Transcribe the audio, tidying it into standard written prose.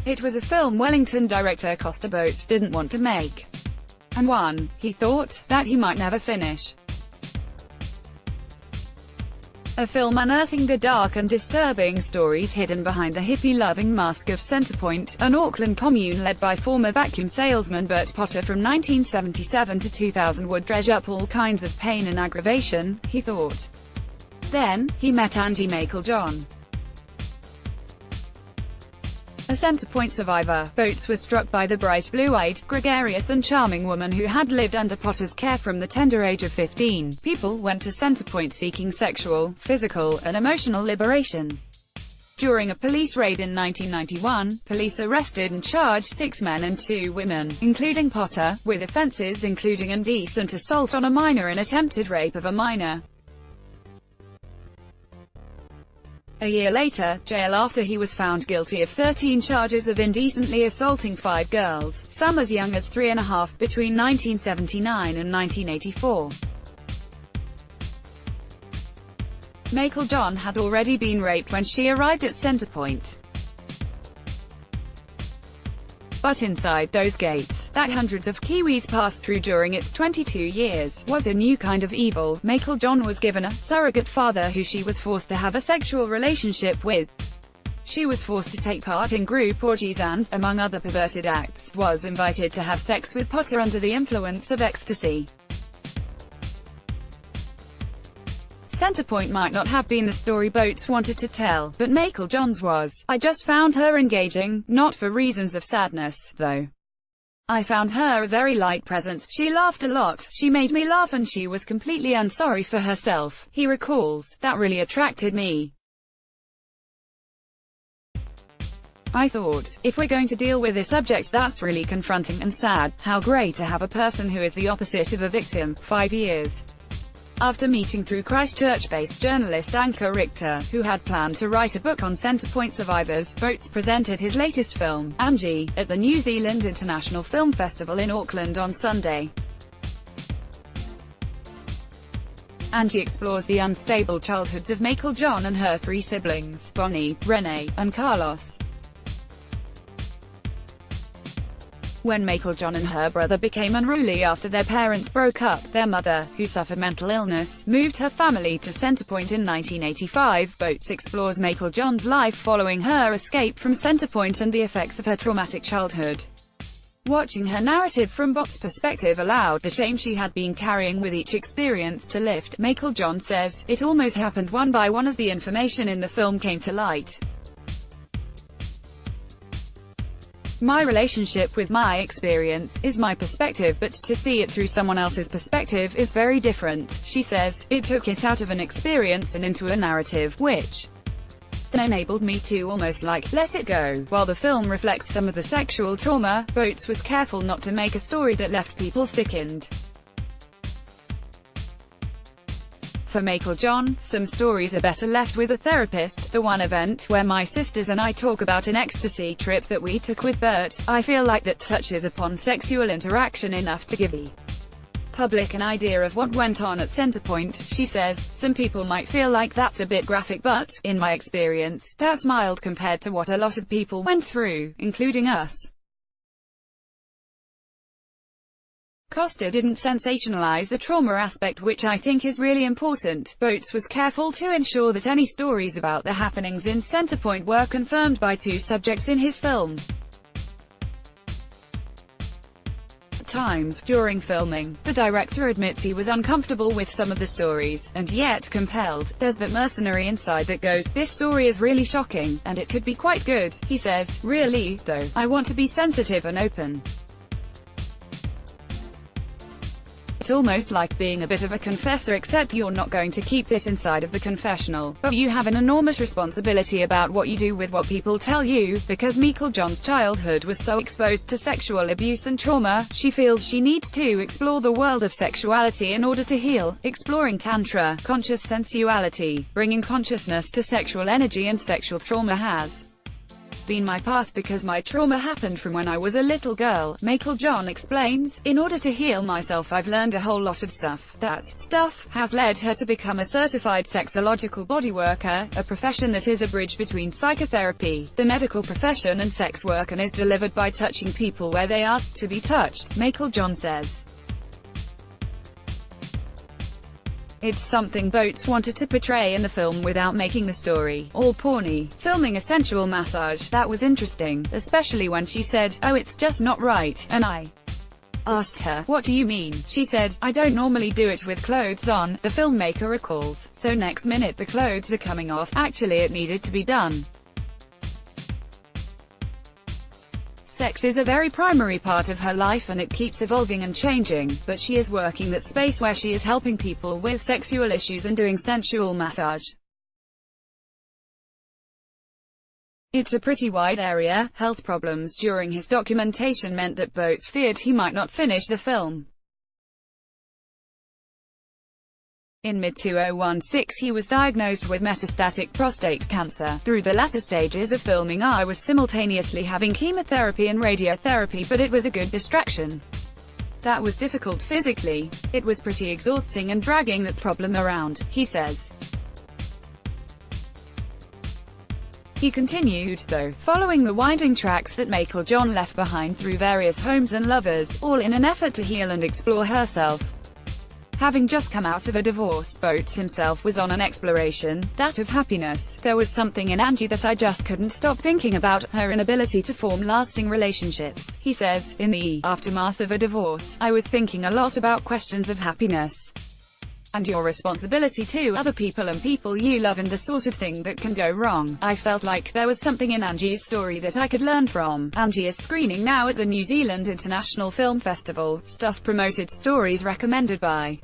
It was a film Wellington director Costa Botes didn't want to make, and one, he thought, that he might never finish. A film unearthing the dark and disturbing stories hidden behind the hippie-loving mask of Centrepoint, an Auckland commune led by former vacuum salesman Bert Potter from 1977 to 2000 would dredge up all kinds of pain and aggravation, he thought. Then, he met Angie John, a Centrepoint survivor. Botes was struck by the bright blue-eyed, gregarious and charming woman who had lived under Potter's care from the tender age of 15. People went to Centrepoint seeking sexual, physical, and emotional liberation. During a police raid in 1991, police arrested and charged 6 men and 2 women, including Potter, with offenses including indecent assault on a minor and attempted rape of a minor. A year later, jail after he was found guilty of 13 charges of indecently assaulting 5 girls, some as young as 3½, between 1979 and 1984. John had already been raped when she arrived at Centrepoint. But inside those gates, that hundreds of Kiwis passed through during its 22 years, was a new kind of evil. John was given a surrogate father who she was forced to have a sexual relationship with. She was forced to take part in group orgies and, among other perverted acts, was invited to have sex with Potter under the influence of ecstasy. Centrepoint might not have been the story Botes wanted to tell, but John's was. I just found her engaging, not for reasons of sadness, though. I found her a very light presence. She laughed a lot, she made me laugh, and she was completely unsorry for herself, he recalls. That really attracted me. I thought, if we're going to deal with a subject that's really confronting and sad, how great to have a person who is the opposite of a victim. 5 years after meeting through Christchurch-based journalist Anchor Richter, who had planned to write a book on Centrepoint survivors, Botes presented his latest film, Angie, at the New Zealand International Film Festival in Auckland on Sunday. Angie explores the unstable childhoods of John and her 3 siblings, Bonnie, Renee, and Carlos. When John and her brother became unruly after their parents broke up, their mother, who suffered mental illness, moved her family to Centrepoint in 1985. Botes explores John's life following her escape from Centrepoint and the effects of her traumatic childhood. Watching her narrative from Botes' perspective allowed the shame she had been carrying with each experience to lift. John says, it almost happened one by one as the information in the film came to light. My relationship with my experience is my perspective, but to see it through someone else's perspective is very different, she says. It took it out of an experience and into a narrative, which then enabled me to almost let it go. While the film reflects some of the sexual trauma, Botes was careful not to make a story that left people sickened. For John, some stories are better left with a therapist. The one event where my sisters and I talk about an ecstasy trip that we took with Bert, I feel like that touches upon sexual interaction enough to give the public an idea of what went on at Centrepoint, she says. Some people might feel like that's a bit graphic, but, in my experience, that's mild compared to what a lot of people went through, including us. Costa didn't sensationalize the trauma aspect, which I think is really important. Botes was careful to ensure that any stories about the happenings in Centrepoint were confirmed by 2 subjects in his film. At times, during filming, the director admits he was uncomfortable with some of the stories, and yet compelled. There's that mercenary inside that goes, this story is really shocking, and it could be quite good, he says. Really, though, I want to be sensitive and open. It's almost like being a bit of a confessor, except you're not going to keep it inside of the confessional, but you have an enormous responsibility about what you do with what people tell you. Because John's childhood was so exposed to sexual abuse and trauma, she feels she needs to explore the world of sexuality in order to heal, exploring tantra, conscious sensuality, bringing consciousness to sexual energy and sexual trauma has been my path because my trauma happened from when I was a little girl, Michael John explains. In order to heal myself, I've learned a whole lot of stuff. That stuff has led her to become a certified sexological body worker, a profession that is a bridge between psychotherapy, the medical profession, and sex work, and is delivered by touching people where they ask to be touched, Michael John says. It's something Botes wanted to portray in the film without making the story all porny. Filming a sensual massage, that was interesting, especially when she said, "Oh, it's just not right," and I asked her, "What do you mean?" She said, "I don't normally do it with clothes on," the filmmaker recalls. So next minute the clothes are coming off. Actually, it needed to be done. Sex is a very primary part of her life and it keeps evolving and changing, but she is working that space where she is helping people with sexual issues and doing sensual massage. It's a pretty wide area. Health problems during his documentation meant that Botes feared he might not finish the film. In mid-2016 he was diagnosed with metastatic prostate cancer. Through the latter stages of filming I was simultaneously having chemotherapy and radiotherapy, but it was a good distraction. That was difficult physically. It was pretty exhausting and dragging that problem around, he says. He continued, though, following the winding tracks that Michael John left behind through various homes and lovers, all in an effort to heal and explore herself. Having just come out of a divorce, Botes himself was on an exploration, that of happiness. There was something in Angie that I just couldn't stop thinking about, her inability to form lasting relationships. He says, in the aftermath of a divorce, I was thinking a lot about questions of happiness and your responsibility to other people and people you love and the sort of thing that can go wrong. I felt like there was something in Angie's story that I could learn from. Angie is screening now at the New Zealand International Film Festival. Stuff promoted, stories recommended by